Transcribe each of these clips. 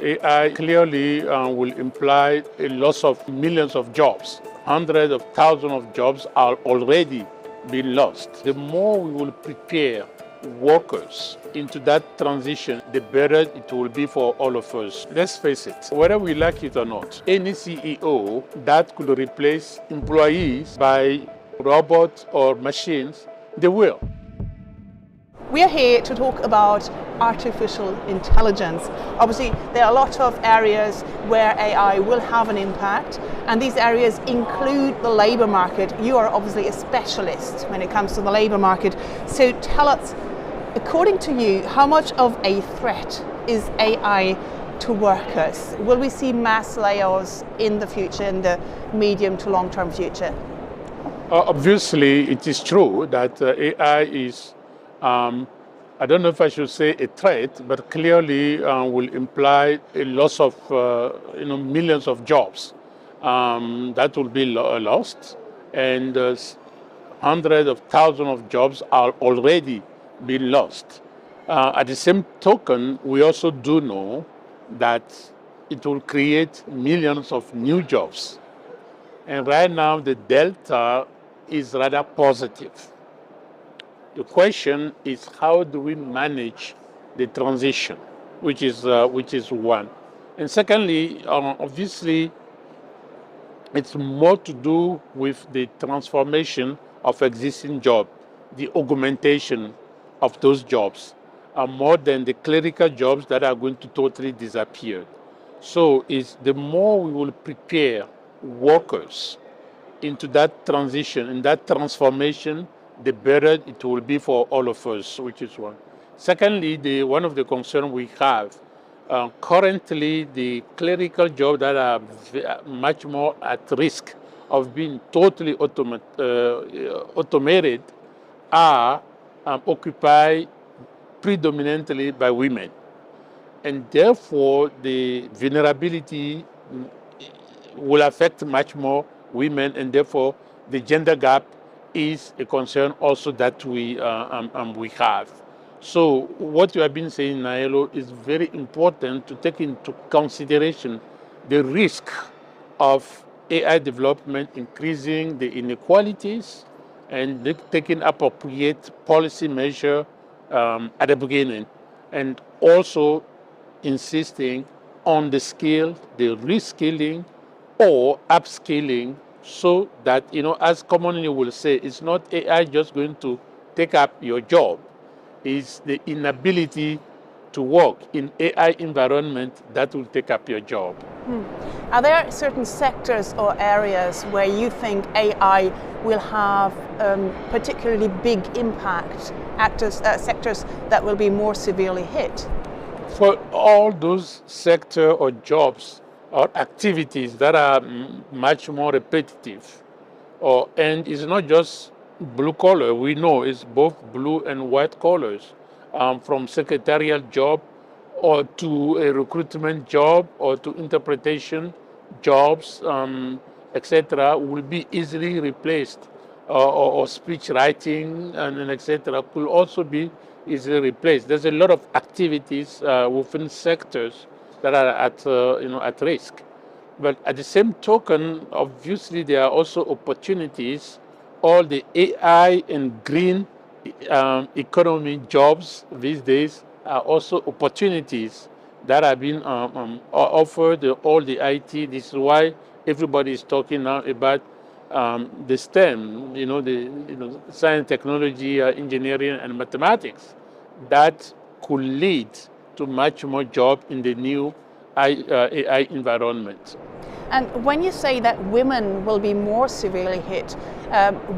AI clearly will imply a loss of millions of jobs. Hundreds of thousands of jobs are already being lost. The more we will prepare workers into that transition, the better it will be for all of us. Let's face it, whether we like it or not, any CEO that could replace employees by robots or machines, they will. We are here to talk about artificial intelligence. Obviously, there are a lot of areas where AI will have an impact, and these areas include the labour market. You are obviously a specialist when it comes to the labour market. So tell us, according to you, how much of a threat is AI to workers? Will we see mass layoffs in the future, in the medium to long-term future? Obviously, it is true that AI is I don't know if I should say a threat, but clearly will imply a loss of millions of jobs that will be lost, and hundreds of thousands of jobs are already being lost. At the same token, we also do know that it will create millions of new jobs, and right now the delta is rather positive. The question is, how do we manage the transition, which is one. And secondly, obviously, it's more to do with the transformation of existing jobs, the augmentation of those jobs, more than the clerical jobs that are going to totally disappear. So it's the more we will prepare workers into that transition, in that transformation, the better it will be for all of us, which is one. Secondly, one of the concerns we have, currently the clerical jobs that are much more at risk of being totally automated are occupied predominantly by women. And therefore, the vulnerability will affect much more women, and therefore the gender gap is a concern also that we have. So what you have been saying, Naelo, is very important to take into consideration the risk of AI development increasing the inequalities and taking appropriate policy measure at the beginning, and also insisting on the skill, the reskilling or upskilling, so that, as commonly will say, it's not AI just going to take up your job. It's the inability to work in AI environment that will take up your job. Are there certain sectors or areas where you think AI will have particularly big impact, sectors that will be more severely hit? For all those sectors or jobs or activities that are much more repetitive, and it's not just blue collar. We know it's both blue and white collars, from secretarial job or to a recruitment job or to interpretation jobs, etc., will be easily replaced, or speech writing and etc., could also be easily replaced. There's a lot of activities within sectors that are at risk. But at the same token, obviously, there are also opportunities. All the AI and green economy jobs these days are also opportunities that have been offered all the IT. This is why everybody is talking now about the STEM, science, technology, engineering, and mathematics. That could lead to much more job in the new AI environment. And when you say that women will be more severely hit,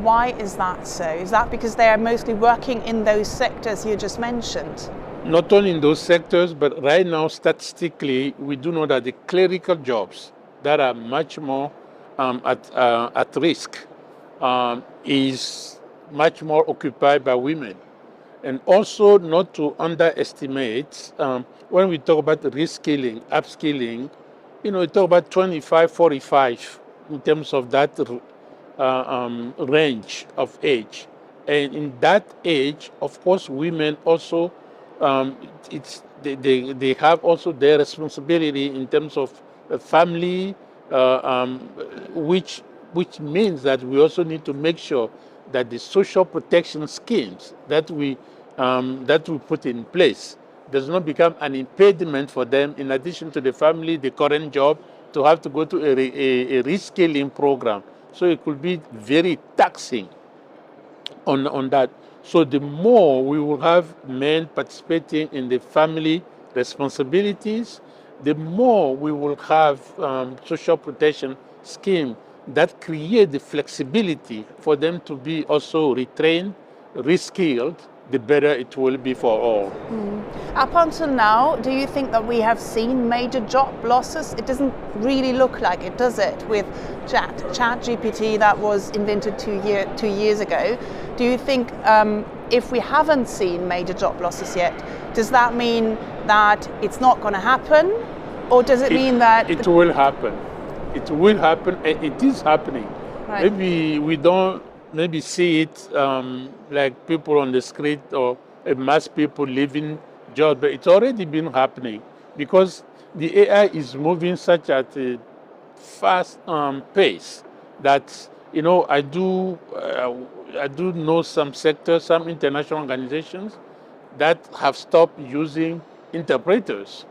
why is that so? Is that because they are mostly working in those sectors you just mentioned? Not only in those sectors, but right now, statistically, we do know that the clerical jobs that are much more at risk is much more occupied by women. And also not to underestimate, when we talk about reskilling, upskilling, we talk about 25, 45 in terms of that range of age. And in that age, of course, women also, it's they have also their responsibility in terms of family, which means that we also need to make sure that the social protection schemes that we put in place does not become an impediment for them, in addition to the family, the current job, to have to go to a reskilling program. So it could be very taxing on that. So the more we will have men participating in the family responsibilities, the more we will have social protection scheme that create the flexibility for them to be also retrained, reskilled, the better it will be for all. Up until now, do you think that we have seen major job losses? It doesn't really look like it, does it? With ChatGPT that was invented 2 years ago. Do you think if we haven't seen major job losses yet, does that mean that it's not going to happen? Or does it mean that... It will happen. It will happen, and it is happening. Right. Maybe we don't see it like people on the street or mass people leaving jobs, but it's already been happening because the AI is moving such at a fast pace that, you know, I do know some sectors, some international organizations that have stopped using interpreters,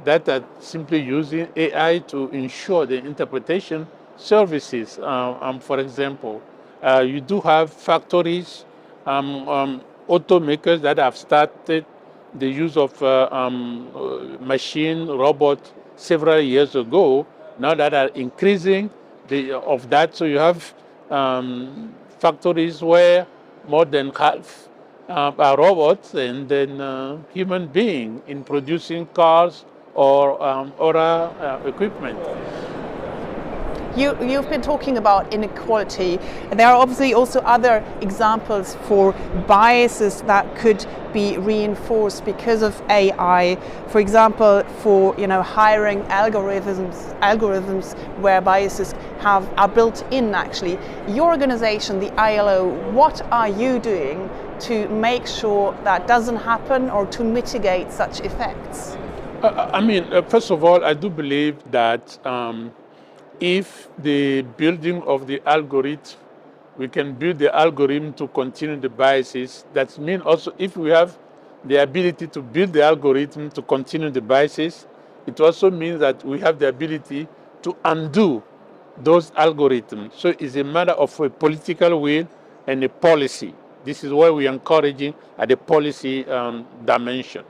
that are simply using AI to ensure the interpretation services. For example, you do have factories, automakers that have started the use of machine robot several years ago, now that are increasing of that. So you have factories where more than half are robots, and then human being in producing cars or other equipment. You've been talking about inequality. There are obviously also other examples for biases that could be reinforced because of AI. For example, for hiring algorithms where biases are built in. Actually, your organization, the ILO, what are you doing to make sure that doesn't happen or to mitigate such effects? First of all, I do believe that if the building of the algorithm, we can build the algorithm to continue the biases. That means also if we have the ability to build the algorithm to continue the biases, it also means that we have the ability to undo those algorithms. So it's a matter of a political will and a policy. This is why we are encouraging at the policy dimension.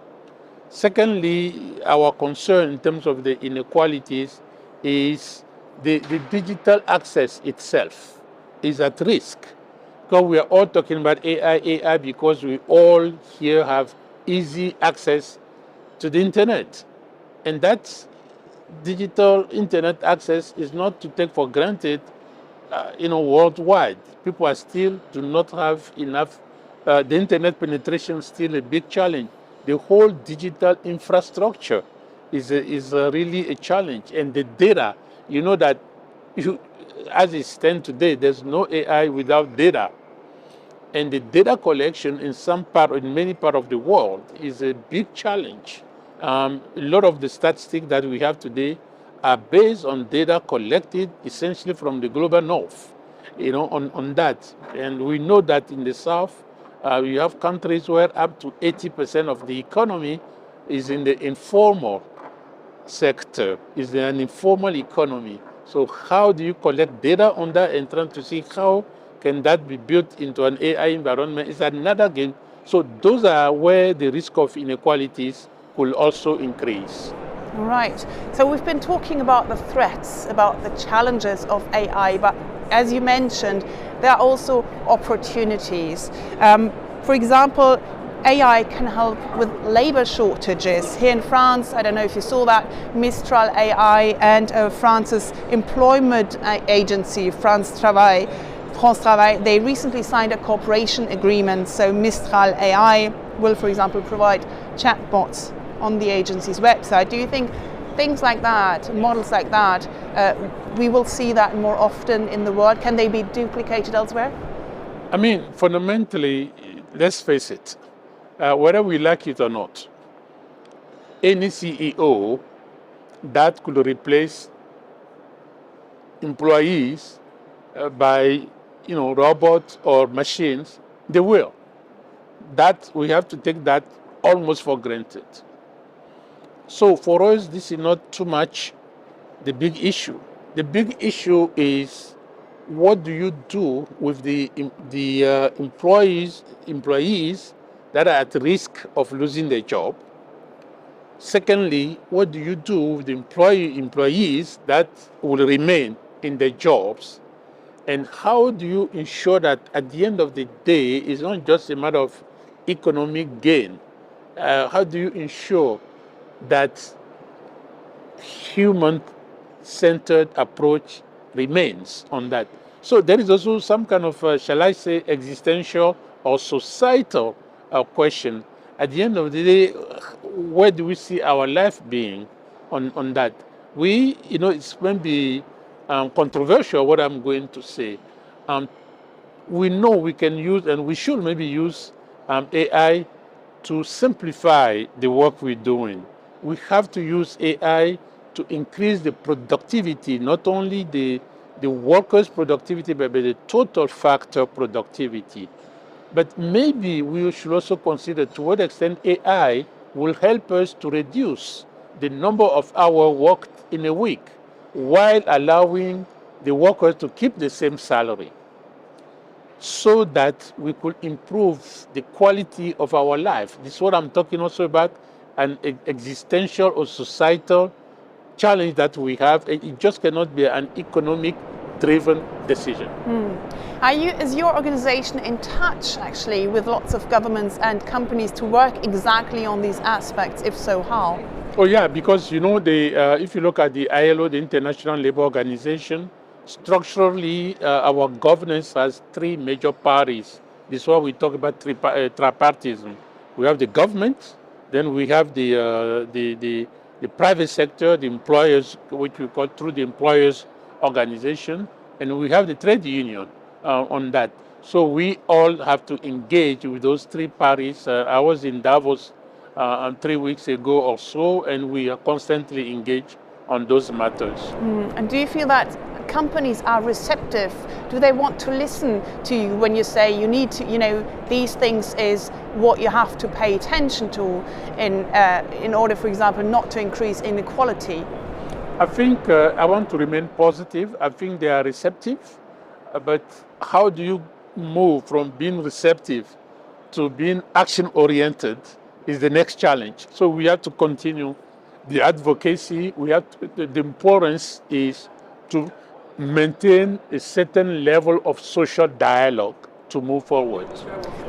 Secondly, our concern in terms of the inequalities is the digital access itself is at risk. Because we are all talking about AI because we all here have easy access to the internet. And that digital internet access is not to take for granted, worldwide. People are still do not have enough. The internet penetration is still a big challenge. The whole digital infrastructure is really a challenge. And the data, you know that as it stands today, there's no AI without data. And the data collection in many parts of the world is a big challenge. A lot of the statistics that we have today are based on data collected essentially from the global north, on that. And we know that in the south, you have countries where up to 80% of the economy is in the informal sector, is an informal economy. So how do you collect data on that and try to see how can that be built into an AI environment? Is another game. So those are where the risk of inequalities will also increase. Right. So we've been talking about the threats, about the challenges of AI, but as you mentioned, there are also opportunities. For example, AI can help with labor shortages. Here in France, I don't know if you saw that, Mistral AI and France's employment agency, France Travail, they recently signed a cooperation agreement. So Mistral AI will, for example, provide chatbots on the agency's website. Do you think things like that, models like that, we will see that more often in the world? Can they be duplicated elsewhere? Fundamentally, let's face it, whether we like it or not, any CEO that could replace employees by robots or machines, they will. That we have to take that almost for granted. So for us, this is not too much the big issue. The big issue is, what do you do with the employees that are at risk of losing their job? Secondly, what do you do with the employees that will remain in their jobs? And how do you ensure that at the end of the day, it's not just a matter of economic gain? How do you ensure that human-centered approach remains on that? So there is also some kind of, shall I say, existential or societal question. At the end of the day, where do we see our life being on that? It's going to be controversial what I'm going to say. We know we can use, and we should maybe use AI to simplify the work we're doing. We have to use AI to increase the productivity, not only the workers' productivity, but the total factor productivity. But maybe we should also consider to what extent AI will help us to reduce the number of hours worked in a week while allowing the workers to keep the same salary, so that we could improve the quality of our life. This is what I'm talking also about, an existential or societal challenge that we have. It just cannot be an economic-driven decision. Is your organization in touch actually with lots of governments and companies to work exactly on these aspects? If so, how? Oh yeah, because if you look at the ILO, the International Labour Organization, structurally our governance has three major parties. This is why we talk about tripartism. We have the government, then we have the private sector, the employers, which we call through the employers organization, and we have the trade union on that. So we all have to engage with those three parties. I was in Davos 3 weeks ago or so, and we are constantly engaged on those matters. And do you feel that companies are receptive? Do they want to listen to you when you say you need to, these things is what you have to pay attention to in order, for example, not to increase inequality? I think I want to remain positive. I think they are receptive, but how do you move from being receptive to being action-oriented is the next challenge. So we have to continue the advocacy. The importance is to maintain a certain level of social dialogue to move forward.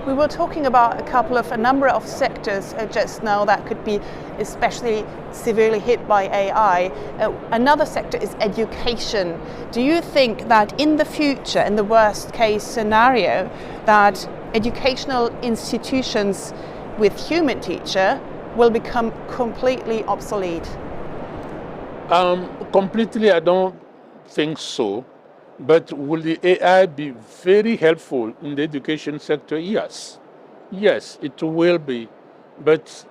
We were talking about a number of sectors just now that could be especially severely hit by AI. Another sector is education. Do you think that in the future, in the worst case scenario, that educational institutions with human teacher will become completely obsolete? Completely, I don't think so. But will the AI be very helpful in the education sector? Yes. Yes, it will be. But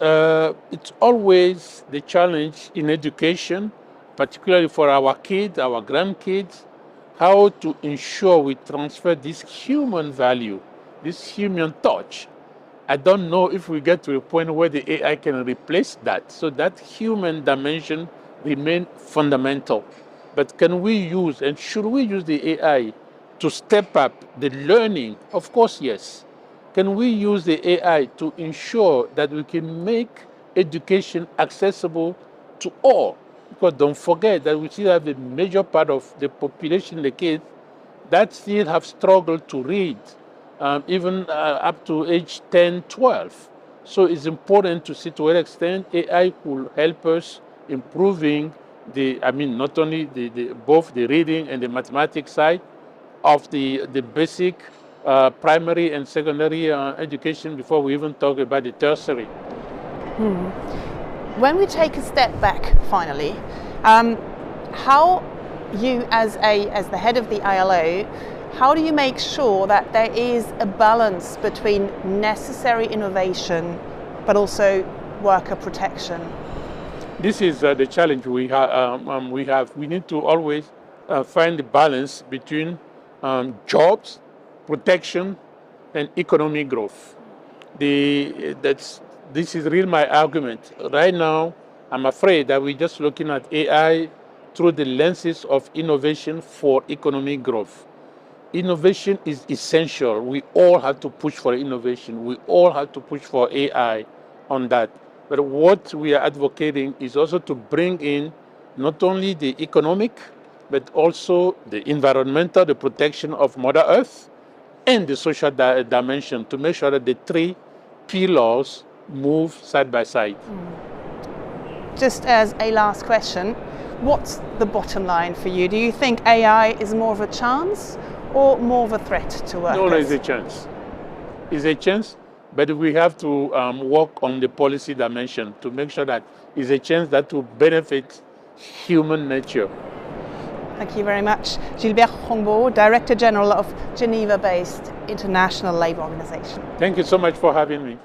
it's always the challenge in education, particularly for our kids, our grandkids, how to ensure we transfer this human value, this human touch. I don't know if we get to a point where the AI can replace that. So that human dimension remains fundamental. But can we use, and should we use the AI to step up the learning? Of course, yes. Can we use the AI to ensure that we can make education accessible to all? Because don't forget that we still have a major part of the population, the kids, that still have struggled to read, even up to age 10, 12. So it's important to see to what extent AI will help us improving not only both the reading and the mathematics side of the basic primary and secondary education before we even talk about the tertiary. When we take a step back, finally, how you as the head of the ILO, how do you make sure that there is a balance between necessary innovation but also worker protection? This is the challenge we have. We need to always find the balance between jobs, protection, and economic growth. This is really my argument. Right now, I'm afraid that we're just looking at AI through the lenses of innovation for economic growth. Innovation is essential. We all have to push for innovation. We all have to push for AI on that. But what we are advocating is also to bring in not only the economic, but also the environmental, the protection of Mother Earth, and the social dimension to make sure that the three pillars move side by side. Just as a last question, what's the bottom line for you? Do you think AI is more of a chance or more of a threat to workers? No, it's a chance. It's a chance, but we have to work on the policy dimension to make sure that it's a chance that will benefit human nature. Thank you very much. Gilbert Houngbo, Director General of Geneva-based International Labour Organization. Thank you so much for having me.